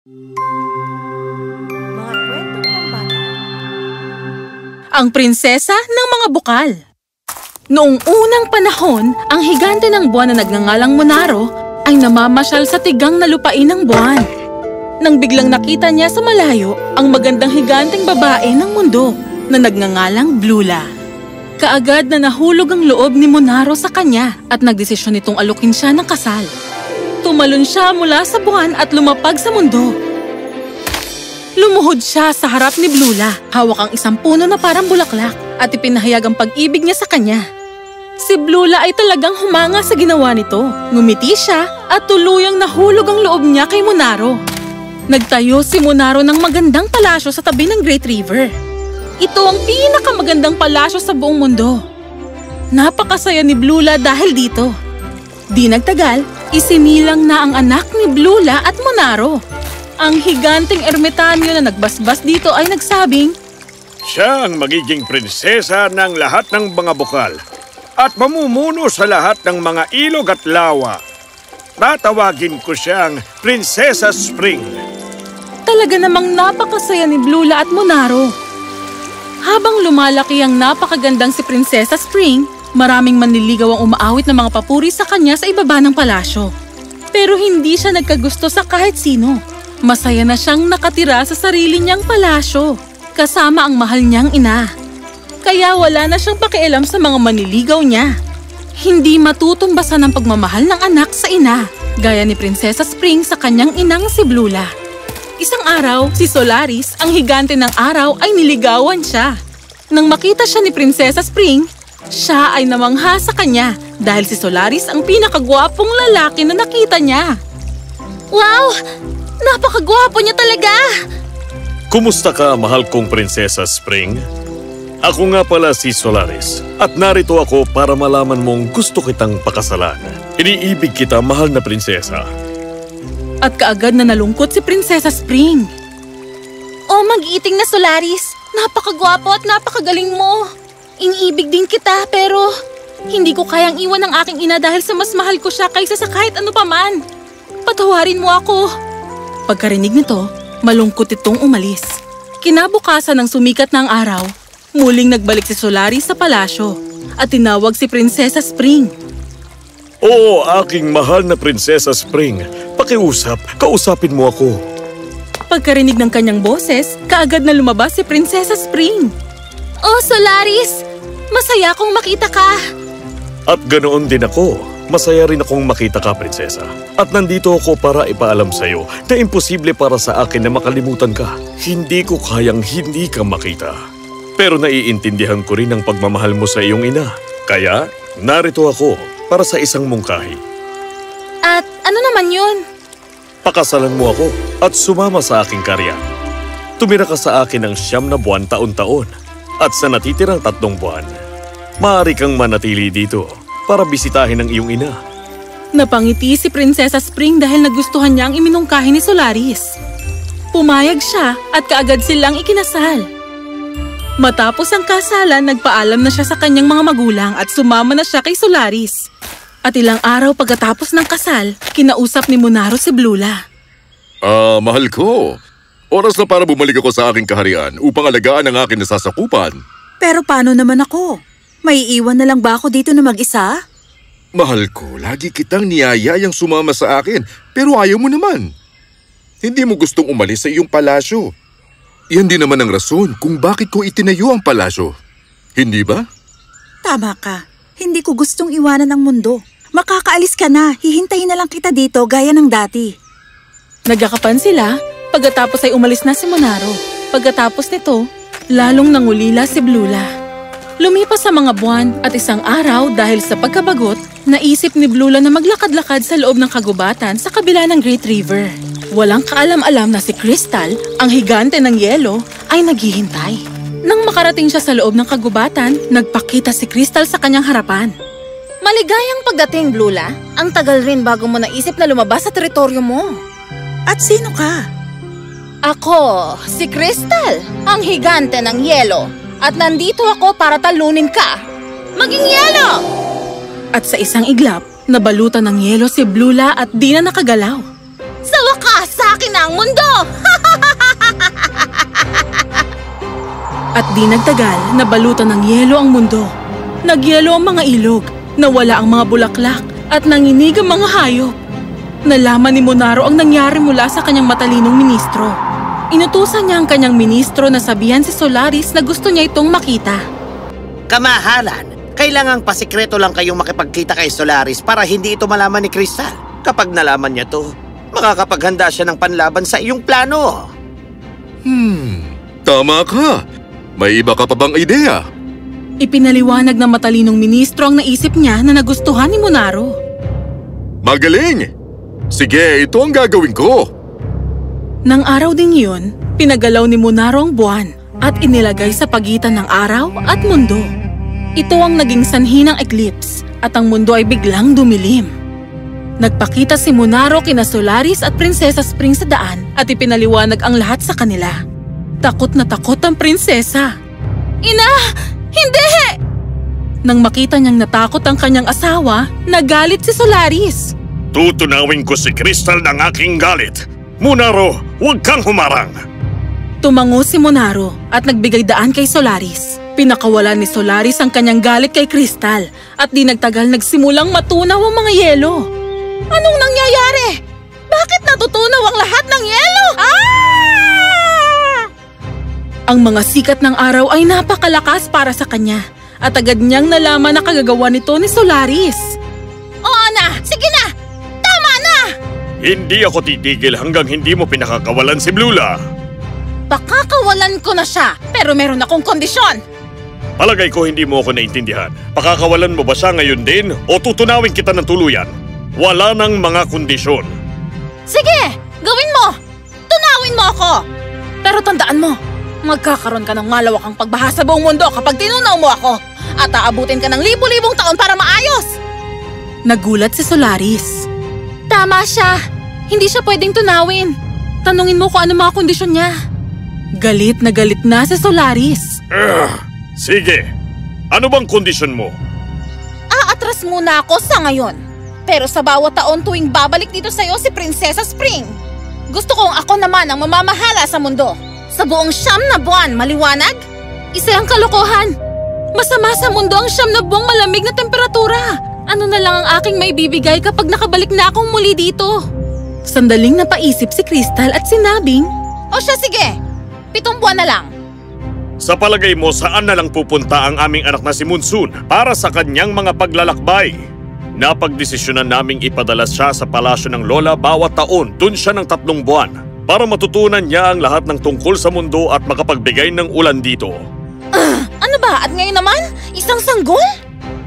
Mga kwentong pambata. Ang prinsesa ng mga bukal. Noong unang panahon, ang higante ng buwan na nagngangalang Monaro ay namamasyal sa tigang na lupain ng buwan. Nang biglang nakita niya sa malayo ang magandang higanteng babae ng mundo na nagngangalang Blula. Kaagad na nahulog ang loob ni Monaro sa kanya at nagdesisyon nitong alukin siya ng kasal. Tumalon siya mula sa buwan at lumapag sa mundo. Lumuhod siya sa harap ni Blula, hawak ang isang puno na parang bulaklak at ipinahayag ang pag-ibig niya sa kanya. Si Blula ay talagang humanga sa ginawa nito. Ngumiti siya at tuluyang nahulog ang loob niya kay Monaro. Nagtayo si Monaro ng magandang palasyo sa tabi ng Great River. Ito ang pinakamagandang palasyo sa buong mundo. Napakasaya ni Blula dahil dito. Di nagtagal, isinilang na ang anak ni Blula at Monaro. Ang higanteng ermitanyo na nagbasbas dito ay nagsabing, siya ang magiging prinsesa ng lahat ng mga bukal at mamumuno sa lahat ng mga ilog at lawa. Tatawagin ko siyang Prinsesa Spring. Talaga namang napakasaya ni Blula at Monaro. Habang lumalaki ang napakagandang si Prinsesa Spring, maraming manliligaw ang umaawit ng mga papuri sa kanya sa ibaba ng palasyo. Pero hindi siya nagkagusto sa kahit sino. Masaya na siyang nakatira sa sarili niyang palasyo, kasama ang mahal niyang ina. Kaya wala na siyang pakialam sa mga manliligaw niya. Hindi matutumbasan ang pagmamahal ng anak sa ina, gaya ni Prinsesa Spring sa kanyang inang si Blula. Isang araw, si Solaris, ang higante ng araw, ay niligawan siya. Nang makita siya ni Prinsesa Spring, siya ay namangha sa kanya dahil si Solaris ang pinakagwapong lalaki na nakita niya. Wow! Napakagwapo niya talaga! Kumusta ka, mahal kong Prinsesa Spring? Ako nga pala si Solaris at narito ako para malaman mong gusto kitang pakasalan. Iniibig kita, mahal na prinsesa. At kaagad na nalungkot si Prinsesa Spring. Oh, mag-iiting na Solaris! Napakagwapo at napakagaling mo! Iniibig din kita pero hindi ko kayang iwan ang aking ina dahil sa mas mahal ko siya kaysa sa kahit ano paman. Patawarin mo ako! Pagkarinig nito, malungkot itong umalis. Kinabukasan ng sumikat na ang araw, muling nagbalik si Solaris sa palasyo at tinawag si Prinsesa Spring. Oo, aking mahal na Prinsesa Spring. Kausapin mo ako. Pagkarinig ng kanyang boses, kaagad na lumabas si Prinsesa Spring. Oh, Solaris! Masaya akong makita ka! At ganoon din ako. Masaya rin akong makita ka, prinsesa. At nandito ako para ipaalam sa'yo na imposible para sa akin na makalimutan ka. Hindi ko kayang hindi ka makita. Pero naiintindihan ko rin ang pagmamahal mo sa iyong ina. Kaya, narito ako para sa isang mungkahi. At ano naman yun? Pakasalan mo ako at sumama sa aking karya. Tumira ka sa akin ng 9 na buwan taon-taon. At sa natitirang 3 buwan, maaari kang manatili dito para bisitahin ang iyong ina. Napangiti si Prinsesa Spring dahil nagustuhan niya ang iminungkahi ni Solaris. Pumayag siya at kaagad silang ikinasal. Matapos ang kasalan, nagpaalam na siya sa kanyang mga magulang at sumama na siya kay Solaris. At ilang araw pagkatapos ng kasal, kinausap ni Monaro si Blula. Mahal ko. Oras na para bumalik ako sa aking kaharian upang alagaan ang aking nasasakupan. Pero paano naman ako? May iwan na lang ba ako dito na mag-isa? Mahal ko, lagi kitang niyayayang sumama sa akin, pero ayaw mo naman. Hindi mo gustong umalis sa iyong palasyo. Yan din naman ang rason kung bakit ko itinayo ang palasyo. Hindi ba? Tama ka. Hindi ko gustong iwanan ang mundo. Makakaalis ka na. Hihintayin na lang kita dito gaya ng dati. Nagkakapan sila pagkatapos ay umalis na si Monaro. Pagkatapos nito, lalong nangulila si Blula. Lumipas sa mga buwan at isang araw dahil sa pagkabagot, naisip ni Blula na maglakad-lakad sa loob ng kagubatan sa kabila ng Great River. Walang kaalam-alam na si Crystal, ang higante ng yelo, ay naghihintay. Nang makarating siya sa loob ng kagubatan, nagpakita si Crystal sa kanyang harapan. Maligayang pagdating, Blula. Ang tagal rin bago mo naisip na lumabas sa teritoryo mo. At sino ka? Ako, si Crystal, ang higante ng yelo. At nandito ako para talunin ka. Maging yelo! At sa isang iglap, nabalutan ng yelo si Blula at di na nakagalaw. Sa wakas, sa akin na ang mundo! At di nagtagal, nabalutan ng yelo ang mundo. Nagyelo ang mga ilog, nawala ang mga bulaklak, at nanginig ang mga hayop. Nalaman ni Munaro ang nangyari mula sa kanyang matalinong ministro. Inutusan niya ang kanyang ministro na sabihan si Solaris na gusto niya itong makita. Kamahalan, kailangang pasikreto lang kayong makipagkita kay Solaris para hindi ito malaman ni Crystal. Kapag nalaman niya to, makakapaghanda siya ng panlaban sa iyong plano. Tama ka. May iba ka pa bang ideya? Ipinaliwanag ng matalinong ministro ang naisip niya na nagustuhan ni Munaro. Magaling! Sige, ito ang gagawin ko. Nang araw ding yun, pinagalaw ni Munaro ang buwan at inilagay sa pagitan ng araw at mundo. Ito ang naging sanhi ng eclipse at ang mundo ay biglang dumilim. Nagpakita si Munaro kina Solaris at Prinsesa Spring sa daan at ipinaliwanag ang lahat sa kanila. Takot na takot ang prinsesa. Ina! Hindi! Nang makita niyang natakot ang kanyang asawa, nagalit si Solaris. Tutunawin ko si Crystal ng aking galit. Munaro, huwag kang humarang. Tumango si Munaro at nagbigay daan kay Solaris. Pinakawalan ni Solaris ang kanyang galit kay Crystal at di nagtagal nagsimulang matunaw ang mga yelo. Anong nangyayari? Bakit natutunaw ang lahat ng yelo? Ang mga sikat ng araw ay napakalakas para sa kanya at agad niyang nalaman na kagagawa nito ni Solaris. Oo na! Sige na! Tama na! Hindi ako titigil hanggang hindi mo pinakakawalan si Blula. Pakakawalan ko na siya, pero meron akong kondisyon. Palagay ko hindi mo ako naintindihan. Pakakawalan mo ba siya ngayon din o tutunawin kita ng tuluyan? Wala nang mga kondisyon. Sige! Gawin mo! Tunawin mo ako! Pero tandaan mo, magkakaroon ka ng malawakang pagbaha sa buong mundo kapag tinunaw mo ako at aabutin ka ng libo-libong taon para maayos! Nagulat si Solaris. Tama siya. Hindi siya pwedeng tunawin. Tanungin mo kung ano mga kondisyon niya. Galit na si Solaris. Sige. Ano bang kondisyon mo? Aatras muna ako sa ngayon. Pero sa bawat taon tuwing babalik dito sa'yo si Prinsesa Spring, gusto kong ako naman ang mamamahala sa mundo. Sa buong 9 na buwan, maliwanag? Isa ang kalokohan. Masama sa mundo ang 9 na buwang malamig na temperatura. Ano na lang ang aking maibibigay kapag nakabalik na akong muli dito? Sandaling napaisip si Crystal at sinabing, O siya, sige. 7 buwan na lang. Sa palagay mo, saan na lang pupunta ang aming anak na si Monsoon para sa kanyang mga paglalakbay? Napagdesisyonan naming ipadala siya sa palasyo ng Lola bawat taon. Dun siya ng 3 buwan para matutunan niya ang lahat ng tungkol sa mundo at makapagbigay ng ulan dito. Ano ba? At ngayon naman? Isang sanggol?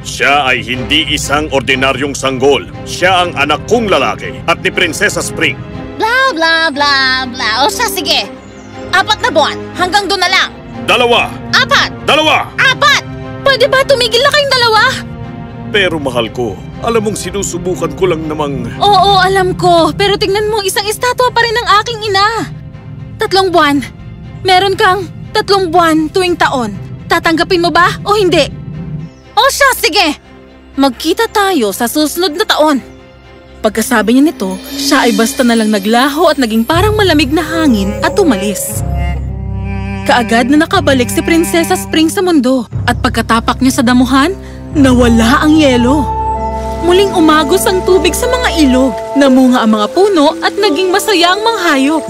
Siya ay hindi isang ordinaryong sanggol. Siya ang anak kong lalaki at ni Prinsesa Spring. Bla bla bla bla. O siya, sige. 4 na buwan. Hanggang doon na lang. 2. 4. 2. 4. pwede ba tumigil na kayong dalawa? Pero mahal ko, alam mong sinusubukan ko lang namang... Oo, alam ko. Pero tingnan mo, isang estatwa pa rin ang aking ina. 3 buwan. Meron kang 3 buwan tuwing taon. Tatanggapin mo ba o hindi? O siya, sige. Magkita tayo sa susunod na taon. Pagkasabi niya nito, siya ay basta na lang naglaho at naging parang malamig na hangin at umalis. Kaagad na nakabalik si Prinsesa Spring sa mundo at pagkatapak niya sa damuhan, nawala ang yelo. Muling umagos ang tubig sa mga ilog, namunga ang mga puno at naging masaya ang mga hayop.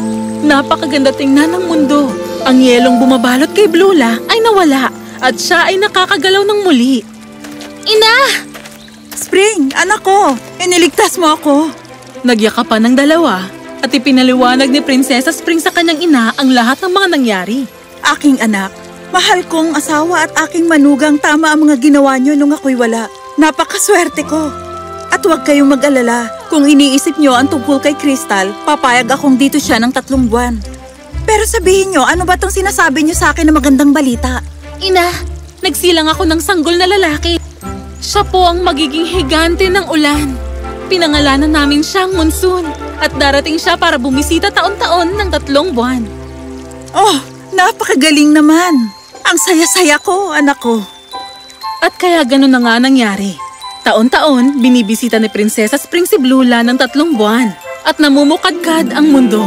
Napakaganda tingnan ng mundo. Ang yelong bumabalot kay Blula ay nawala at siya ay nakakagalaw ng muli. Ina! Spring, anak ko, iniligtas mo ako. Nagyakapan ng dalawa at ipinaliwanag ni Prinsesa Spring sa kanyang ina ang lahat ng mga nangyari. Aking anak, mahal kong asawa at aking manugang, tama ang mga ginawa niyo nung ako'y wala. Napakaswerte ko. At huwag kayong mag-alala. Kung iniisip niyo ang tungkol kay Crystal, papayag akong dito siya ng 3 buwan. Pero sabihin niyo, ano ba tong sinasabi niyo sa akin na magandang balita? Ina, nagsilang ako ng sanggol na lalaki. Siya po ang magiging higante ng ulan. Pinangalanan namin siyang Monsoon at darating siya para bumisita taon-taon ng 3 buwan. Oh, napakagaling naman. Ang saya-saya ko, anak ko. At kaya ganun na nga nangyari. Taon-taon, binibisita ni Prinsesa Spring si Blula ng 3 buwan at namumukadkad ang mundo.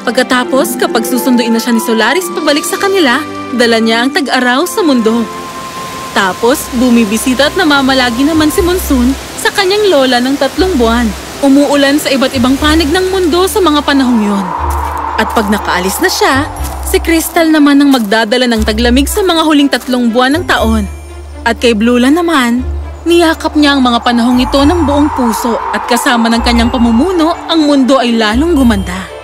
Pagkatapos, kapag susunduin na siya ni Solaris pabalik sa kanila, dala niya ang tag-araw sa mundo. Tapos, bumibisita at namamalagi naman si Monsoon sa kanyang lola ng 3 buwan. Umuulan sa iba't ibang panig ng mundo sa mga panahong yon. At pag nakaalis na siya, si Crystal naman ang magdadala ng taglamig sa mga huling 3 buwan ng taon. At kay Blula naman, niyakap niya ang mga panahong ito ng buong puso at kasama ng kanyang pamumuno, ang mundo ay lalong gumanda.